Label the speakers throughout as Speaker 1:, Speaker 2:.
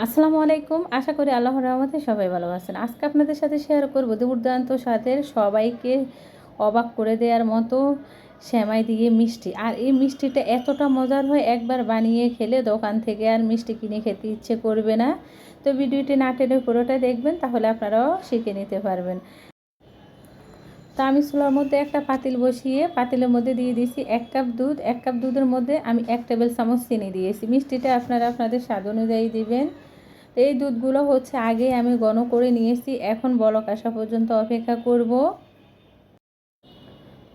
Speaker 1: আসসালামু আলাইকুম। আশা করি আল্লাহর রহমতে সবাই ভালো আছেন। আজকে আপনাদের সাথে শেয়ার করব দুর্দান্ত স্বাদের সবাইকে অবাক করে দেওয়ার মতো সেমাই দিয়ে মিষ্টি। আর এই মিষ্টিটা এতটা মজার হয়, একবার বানিয়ে খেলে দোকান থেকে আর মিষ্টি কিনে খেতে ইচ্ছে করবে না। তো ভিডিওটি না টেনে পুরোটা দেখবেন, তাহলে আপনারাও শিখে নিতে পারবেন। তো আমি চুলার মধ্যে একটা পাতিল বসিয়ে পাতিলের মধ্যে দিয়ে দিয়েছি 1 কাপ দুধ। 1 কাপ দুধের মধ্যে আমি 1 টেবিল চামচ চিনি দিয়েছি। মিষ্টিটা আপনারা আপনাদের স্বাদ অনুযায়ী দিবেন। এই দুধগুলো হচ্ছে আগে আমি ঘন করে নিয়েছি, এখন বলক আসা পর্যন্ত অপেক্ষা করব।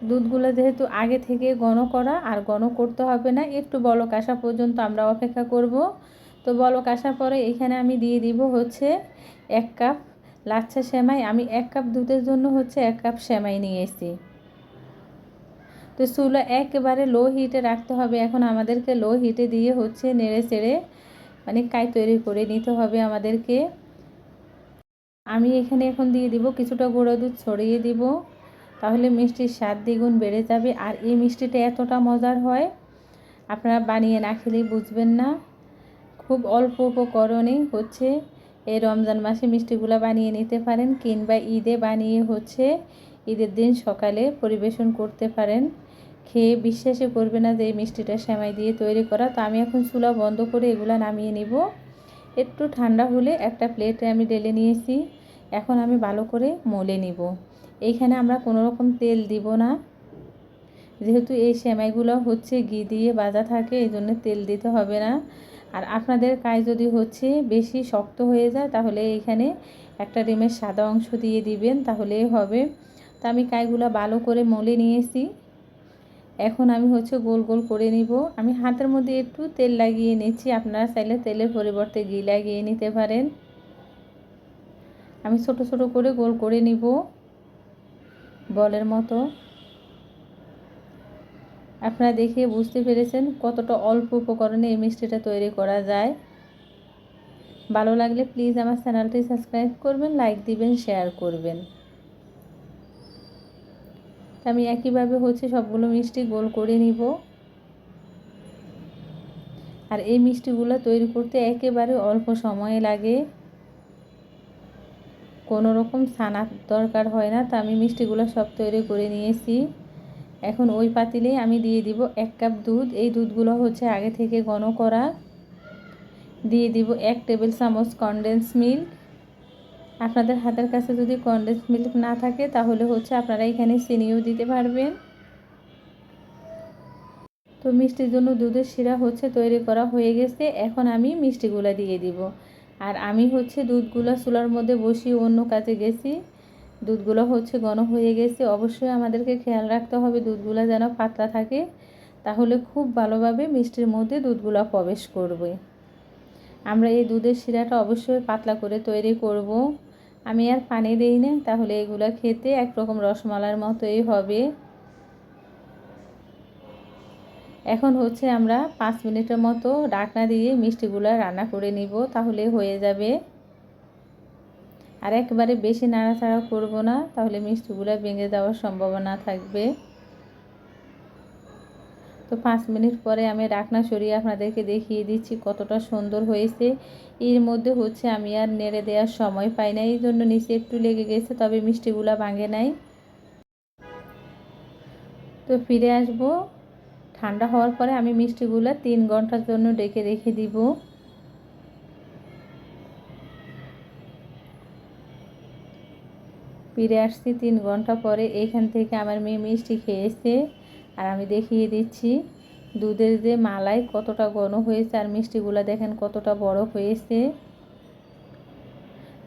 Speaker 1: দুধগুলো যেহেতু আগে থেকে ঘন করা, আর ঘন করতে হবে না, একটু বলক আসা পর্যন্ত আমরা অপেক্ষা করব। তো বলক আসার পরে এখানে আমি দিয়ে দিব হচ্ছে 1 কাপ লাচ্ছা সেমাই। আমি 1 কাপ দুধের জন্য হচ্ছে 1 কাপ সেমাই নিয়েছি। তো চুলা একেবারে লো হিটে রাখতে হবে। এখন আমাদেরকে লো হিটে দিয়ে হচ্ছে নেড়ে চেড়ে মানে কাই তৈরি করে নিতে হবে আমাদেরকে। আমি এখানে এখন দিয়ে দিব কিছুটা গুঁড়ো দুধ ছড়িয়ে দিব, তাহলে মিষ্টির স্বাদ দ্বিগুণ বেড়ে যাবে। আর এই মিষ্টিটা এতটা মজার হয়, আপনারা বানিয়ে না খেলেই বুঝবেন না। খুব অল্প উপকরণেই হচ্ছে এই রমজান মাসে মিষ্টিগুলো বানিয়ে নিতে পারেন, কিংবা ঈদে বানিয়ে হচ্ছে ঈদের দিন সকালে পরিবেশন করতে পারেন। খেয়ে বিশ্বাসই করবে না যে এই মিষ্টিটা সেমাই দিয়ে তৈরি করা। তো আমি এখন চুলা বন্ধ করে এগুলো নামিয়ে নিব। একটু ঠান্ডা হলে একটা প্লেটে আমি ঢেলে নিয়েছি। এখন আমি ভালো করে মলে নিব। এইখানে আমরা কোনো রকম তেল দিব না, যেহেতু এই সেমাইগুলো হচ্ছে ঘি দিয়ে ভাজা থাকে, এই জন্য তেল দিতে হবে না। আর আপনাদের কাজ যদি হচ্ছে বেশি শক্ত হয়ে যায়, তাহলে এইখানে একটা ডিমের সাদা অংশ দিয়ে দিবেন, তাহলেই হবে। তো আমি কাইগুলো ভালো করে মলে নিয়েছি। এখন আমি হচ্ছে গোল গোল করে নিব। আমি হাতের মধ্যে একটু তেল লাগিয়ে নিচ্ছি, আপনারা চাইলে তেলের পরিবর্তে ঘি লাগিয়ে নিতে পারেন। আমি ছোট ছোট করে গোল করে নিব বলের মতো। আপনারা দেখে বুঝতে পেরেছেন কতটা অল্প উপকরণে এই মিষ্টিটা তৈরি করা যায়। ভালো লাগলে প্লিজ আমার চ্যানেলটি সাবস্ক্রাইব করবেন, লাইক দিবেন, শেয়ার করবেন। আমি একইভাবে হচ্ছে সবগুলো মিষ্টি গোল করে নিব। আর এই মিষ্টিগুলো তৈরি করতে একেবারে অল্প সময় লাগে, কোনো রকম ছানার দরকার হয় না। তো আমি মিষ্টিগুলো সব তৈরি করে নিয়েছি। এখন ওই পাতিলে আমি দিয়ে দিব 1 কাপ দুধ। এই দুধগুলো হচ্ছে আগে থেকে ঘন করা। দিয়ে দিব 1 টেবিল চামচ কনডেন্স মিল্ক। আপনাদের হাতের কাছে যদি কনডেন্স মিল্ক না থাকে, তাহলে হচ্ছে আপনারা এখানে চিনিও দিতে পারবেন। তো মিষ্টির জন্য দুধের শিরা হচ্ছে তৈরি করা হয়ে গেছে। এখন আমি মিষ্টিগুলো দিয়ে দিব। আর আমি হচ্ছে দুধগুলো চুলার মধ্যে বসিয়ে অন্য কাজে গেছি। দুধগুলো হচ্ছে ঘন হয়ে গেছে। অবশ্যই আমাদেরকে খেয়াল রাখতে হবে দুধগুলো যেন পাতলা থাকে, তাহলে খুব ভালোভাবে মিষ্টির মধ্যে দুধগুলো প্রবেশ করবে। আমরা এই দুধের শিরাটা অবশ্যই পাতলা করে তৈরি করব। আমি আর পানি দেই না, তাহলে এগুলো খেতে একরকম রসমালাইয়ের মতোই হবে। এখন হচ্ছে আমরা 5 মিনিটের মতো ঢাকনা দিয়ে মিষ্টিগুলো রান্না করে নিব, তাহলে হয়ে যাবে। আর একবারে বেশি নাড়াচাড়া করব না, তাহলে মিষ্টিগুলো ভেঙে যাওয়ার সম্ভাবনা থাকবে। তো 5 মিনিট পরে আমি ঢাকনা সরিয়ে আপনাদেরকে দেখিয়ে দিচ্ছি কতটা সুন্দর হয়েছে। এর মধ্যে হচ্ছে আমি আর নেড়ে দেওয়ার সময় পাই না, এই জন্য নিচে একটু লেগে গেছে, তবে মিষ্টিগুলো ভাঙে নাই। তো ফিরে আসব ঠান্ডা হওয়ার পরে। আমি মিষ্টিগুলো 3 ঘন্টার জন্য ঢেকে রেখে দিব। ফিরে আসছি 3 ঘন্টা পরে। এইখান থেকে আমার মেয়ে মিষ্টি খেয়েছে, আর আমি দেখিয়ে দিচ্ছি দুধের যে মালাই কতটা ঘন হয়েছে, আর মিষ্টিগুলো দেখেন কতটা বড় হয়েছে।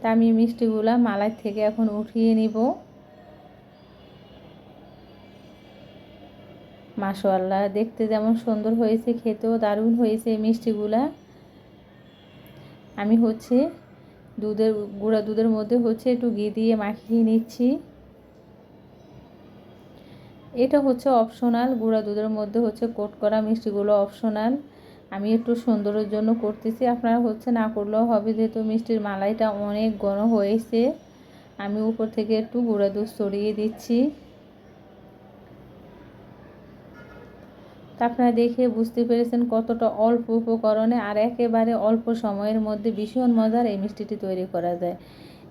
Speaker 1: তা আমি মিষ্টিগুলা মালাই থেকে এখন উঠিয়ে নিব। মাশাআল্লাহ, দেখতে যেমন সুন্দর হয়েছে, খেতেও দারুণ হয়েছে এই মিষ্টিগুলা। আমি হচ্ছে গুঁড়া দুধের মধ্যে হচ্ছে একটু ঘি দিয়ে মাখিয়ে নিচ্ছি। এটা হচ্ছে অপশনাল, গুঁড়া দুধের মধ্যে হচ্ছে কোট করা মিষ্টিগুলো অপশনাল। আমি একটু সুন্দরের জন্য করতেছি, আপনারা হচ্ছে না করলেও হবে, যেহেতু মিষ্টির মালাইটা অনেক ঘন হয়েছে। আমি উপর থেকে একটু গুঁড়া দুধ ছড়িয়ে দিচ্ছি। তো তা আপনারা দেখে বুঝতে পেরেছেন কতটা অল্প উপকরণে আর একেবারে অল্প সময়ের মধ্যে ভীষণ মজার এই মিষ্টিটি তৈরি করা যায়।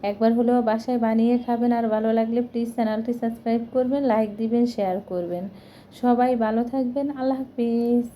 Speaker 1: একবার হলেও বাসায় বানিয়ে খাবেন, আর ভালো লাগলে প্লিজ চ্যানেলটি সাবস্ক্রাইব করবেন, লাইক দিবেন, শেয়ার করবেন। সবাই ভালো থাকবেন। আল্লাহ হাফিজ।